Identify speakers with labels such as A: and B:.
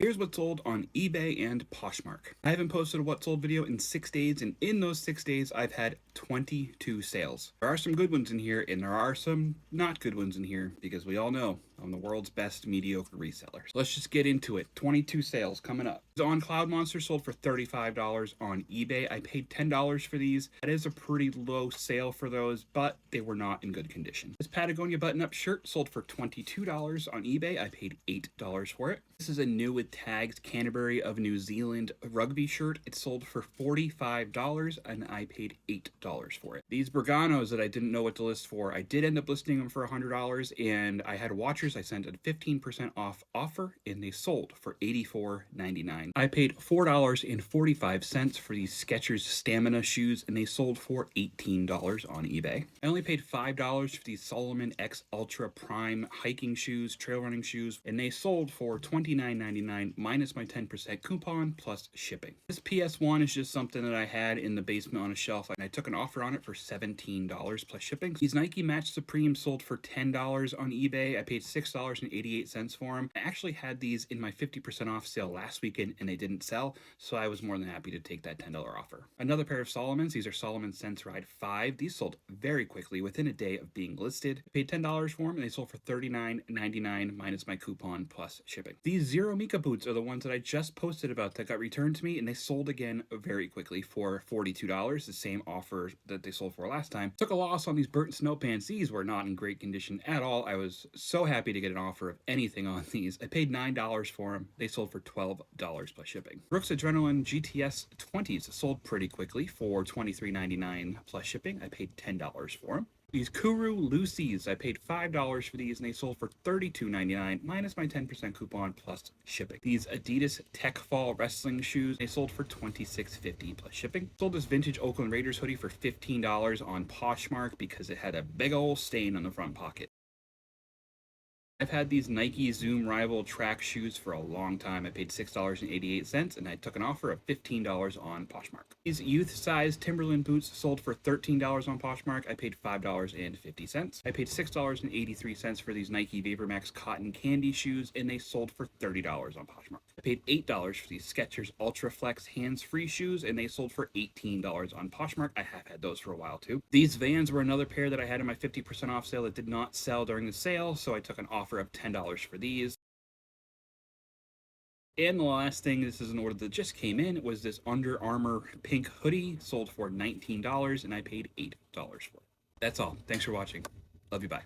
A: Here's what sold on eBay and Poshmark. I haven't posted a what sold video in 6 days, and in those 6 days, I've had 22 sales. There are some good ones in here, and there are some not good ones in here, because we all know I'm the world's best mediocre reseller. So let's just get into it. 22 sales coming up. On Cloud Monster sold for $35 on eBay. I paid $10 for these. That is a pretty low sale for those, but they were not in good condition. This Patagonia button-up shirt sold for $22 on eBay. I paid $8 for it. This is a new with tags Canterbury of New Zealand rugby shirt. It sold for $45 and I paid $8 for it. These Berganos that I didn't know what to list for, I did end up listing them for $100, and I had watchers. I sent a 15% off offer and they sold for $84.99. I paid $4.45 for these Skechers Stamina shoes and they sold for $18 on eBay. I only paid $5 for these Salomon X Ultra Prime hiking shoes, trail running shoes, and they sold for $29.99 minus my 10% coupon plus shipping. This PS1 is just something that I had in the basement on a shelf, and I took an offer on it for $17 plus shipping. These Nike Match Supreme sold for $10 on eBay. I paid $6.88 for them. I actually had these in my 50% off sale last weekend and they didn't sell, so I was more than happy to take that $10 offer. Another pair of Solomons. These are Salomon Sense Ride 5. These sold very quickly within a day of being listed. I paid $10 for them and they sold for $39.99 minus my coupon plus shipping. These Zero Mika boots are the ones that I just posted about that got returned to me, and they sold again very quickly for $42, the same offer that they sold for last time. Took a loss on these Burton Snow pants. These were not in great condition at all. I was so happy to get an offer of anything on these. I paid $9 for them. They sold for $12 plus shipping. Brooks Adrenaline GTS 20s sold pretty quickly for $23.99 plus shipping. I paid $10 for them. These Kuru Lucy's, I paid $5 for these and they sold for $32.99 minus my 10% coupon plus shipping. These Adidas Tech Fall wrestling shoes, they sold for $26.50 plus shipping. Sold this vintage Oakland Raiders hoodie for $15 on Poshmark because it had a big old stain on the front pocket. I've had these Nike Zoom Rival track shoes for a long time. I paid $6.88 and I took an offer of $15 on Poshmark. These youth size Timberland boots sold for $13 on Poshmark. I paid $5.50. I paid $6.83 for these Nike VaporMax cotton candy shoes and they sold for $30 on Poshmark. I paid $8 for these Skechers Ultra Flex hands-free shoes and they sold for $18 on Poshmark. I have had those for a while too. These Vans were another pair that I had in my 50% off sale that did not sell during the sale, so I took an offer of $10 for these. And the last thing, this is an order that just came in, was this Under Armour pink hoodie, sold for $19 and I paid $8 for it. That's all. Thanks for watching. Love you, bye.